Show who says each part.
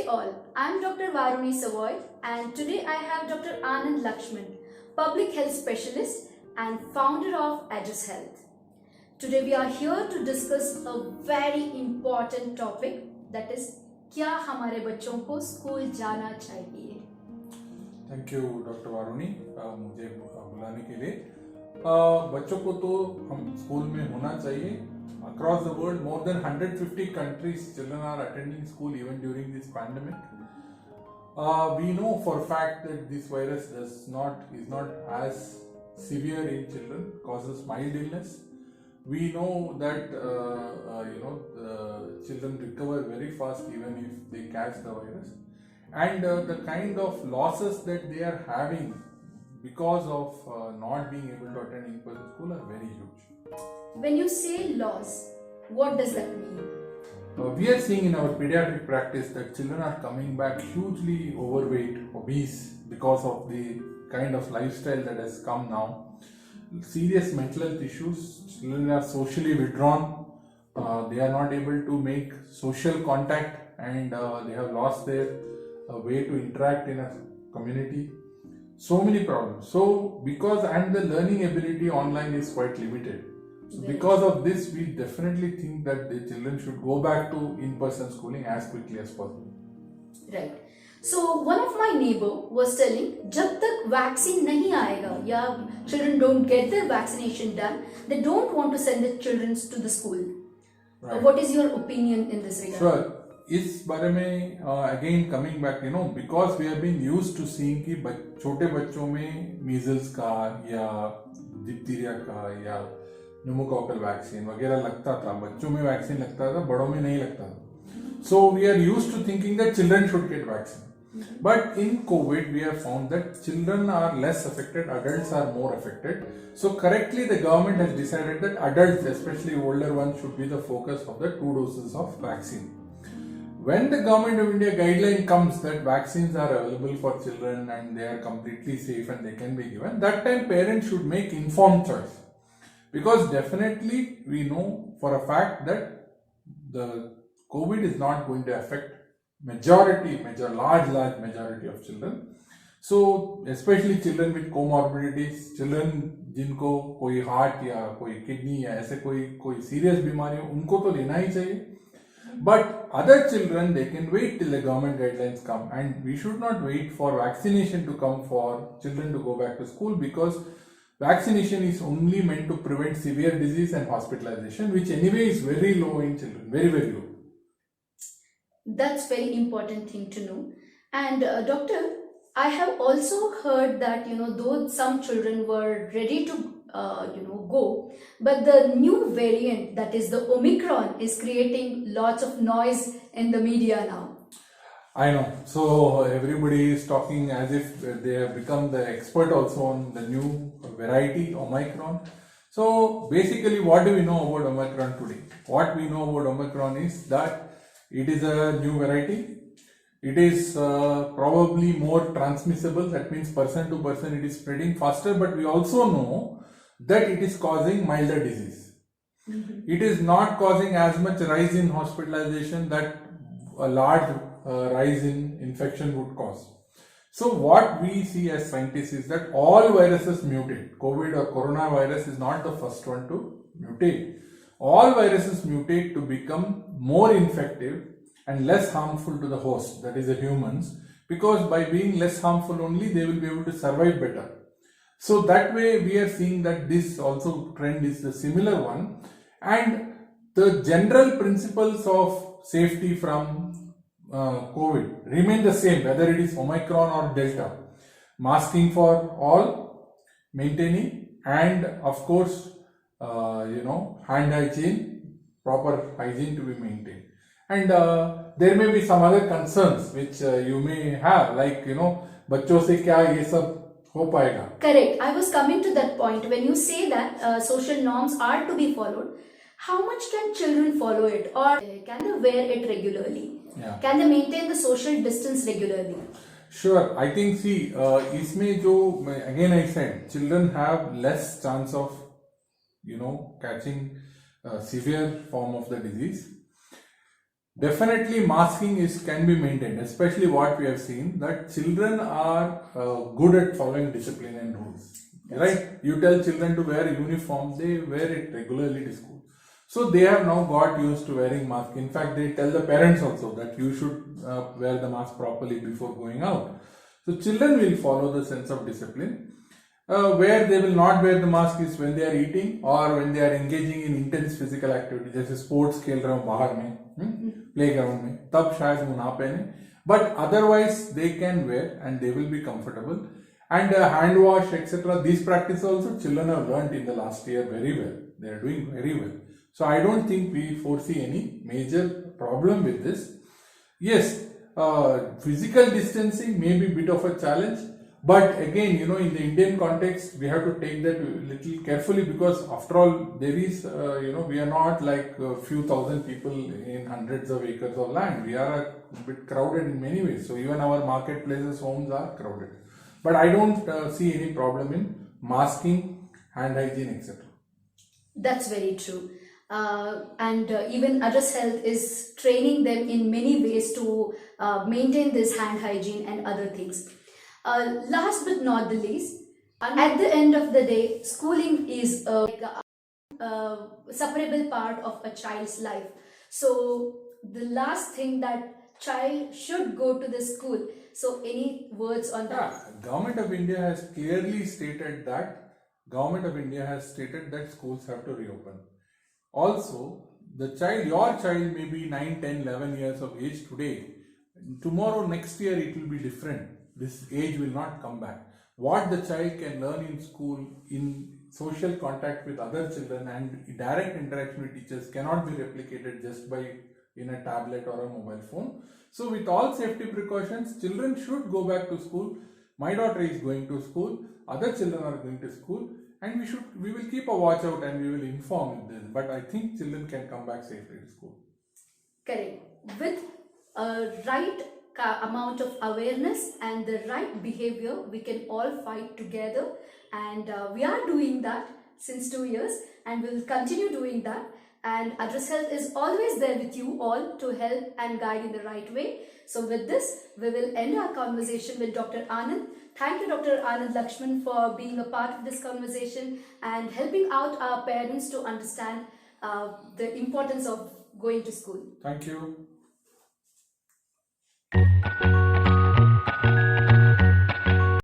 Speaker 1: all, I am Dr. Varuni Savoy and today I have Dr. Anand Lakshman, Public Health Specialist and founder of Aegis Health. Today we are here to discuss a very important topic, that is क्या हमारे बच्चों को school जाना चाहिए.
Speaker 2: Thank you doctor वारुणी मुझे बुलाने के लिए. बच्चों को तो हम स्कूल में होना चाहिए. Across the world, more than 150 countries, children are attending school even during this pandemic. We know for a fact that this virus is not as severe in children, causes mild illness. We know that children recover very fast even if they catch the virus, and the kind of losses that they are having because of not being able to attend in-person school are very huge.
Speaker 1: When you say loss, what does that mean?
Speaker 2: We are seeing in our pediatric practice that children are coming back hugely overweight, obese because of the kind of lifestyle that has come now. Serious mental health issues, children are socially withdrawn, they are not able to make social contact, and they have lost their way to interact in a community. So many problems. So and the learning ability online is quite limited. So because of this, we definitely think that the children should go back to in-person schooling as quickly as possible.
Speaker 1: Right. So one of my neighbor was telling, जब तक vaccine नहीं आएगा या children don't get their vaccination done, they don't want to send their children to the school. Right. What is your opinion in this regard?
Speaker 2: Sure. इस बारे में again coming back, because we have been used to seeing कि छोटे बच्चों में measles का या diphtheria का या pneumococcal vaccine वगैरह लगता था, बच्चों में वैक्सीन लगता था, बड़ों में नहीं लगता था. So we are used to thinking that children should get vaccine. But in COVID, we have found that children are less affected, adults are more affected. So correctly, the government has decided that adults, especially older ones, should be the focus of the 2 doses of vaccine. When the Government of India guideline comes that vaccines are available for children and they are completely safe and they can be given, that time parents should make informed choice. Because definitely we know for a fact that the COVID is not going to affect large majority of children. So especially children with comorbidities, children जिनको कोई heart या कोई kidney या ऐसे कोई serious बीमारी हो, उनको तो लेना ही चाहिए. But other children, they can wait till the government guidelines come, and we should not wait for vaccination to come for children to go back to school, because vaccination is only meant to prevent severe disease and hospitalization, which anyway is very low in children, very, very low.
Speaker 1: That's very important thing to know. And doctor, I have also heard that, though some children were ready to, go, but the new variant, that is the Omicron, is creating lots of noise in the media now.
Speaker 2: I know. So everybody is talking as if they have become the expert also on the new variety, Omicron. So basically, what do we know about Omicron today? What we know about Omicron is that it is a new variety. It is probably more transmissible. That means person to person it is spreading faster. But we also know that it is causing milder disease. It is not causing as much rise in hospitalization that a large rise in infection would cause. So what we see as scientists is that all viruses mutate. COVID or coronavirus is not the first one to mutate. All viruses mutate to become more infective and less harmful to the host, that is the humans, because by being less harmful only they will be able to survive better. So that way we are seeing that this also trend is the similar one, and the general principles of safety from COVID remain the same, whether it is Omicron or Delta. Masking for all, maintaining, and of course, hand hygiene, proper hygiene to be maintained. And there may be some other concerns which you may have, like, बच्चों से क्या ये सब हो पाएगा?
Speaker 1: Correct. I was coming to that point. When you say that social norms are to be followed, how much can children follow it, or can they wear it regularly?
Speaker 2: Yeah.
Speaker 1: Can they maintain the social distance regularly?
Speaker 2: Sure. I think इसमें जो again I said, children have less chance of catching a severe form of the disease. definitely masking can be maintained, especially what we have seen that children are good at following discipline and rules. Right? You tell children to wear a uniform, they wear it regularly to school. So they have now got used to wearing mask. In fact, they tell the parents also that you should wear the mask properly before going out. So children will follow the sense of discipline. Where they will not wear the mask is when they are eating or when they are engaging in intense physical activity, जैसे sports खेल रहे हो बाहर में, playground में, तब शायद वो ना पहने. But otherwise they can wear and they will be comfortable. And hand wash, etc. These practices also children have learnt in the last year very well. They are doing very well. So I don't think we foresee any major problem with this. Yes, physical distancing may be a bit of a challenge, but again, in the Indian context, we have to take that a little carefully because after all, there is, we are not like a few thousand people in hundreds of acres of land. We are a bit crowded in many ways. So even our marketplaces, homes are crowded. But I don't see any problem in masking, hand hygiene, etc.
Speaker 1: That's very true. And even Address Health is training them in many ways to maintain this hand hygiene and other things. Last but not the least, at the end of the day, schooling is like a separable part of a child's life. So the last thing that child should go to the school. So any words on that?
Speaker 2: Yeah, Government of India has clearly stated that schools have to reopen. Also, your child may be 9, 10, 11 years of age today. Tomorrow, next year, it will be different. This age will not come back. What the child can learn in school, in social contact with other children and direct interaction with teachers cannot be replicated just by in a tablet or a mobile phone. So with all safety precautions, children should go back to school. My daughter is going to school, other children are going to school, and we will keep a watch out and we will inform with this. But I think children can come back safely to school.
Speaker 1: Correct. With a right amount of awareness and the right behavior, we can all fight together, and we are doing that since 2 years and we will continue doing that. And Address Health is always there with you all to help and guide in the right way. So with this, we will end our conversation with Dr. Anand. Thank you, Dr. Anand Lakshman, for being a part of this conversation and helping out our parents to understand the importance of going to school.
Speaker 2: Thank you.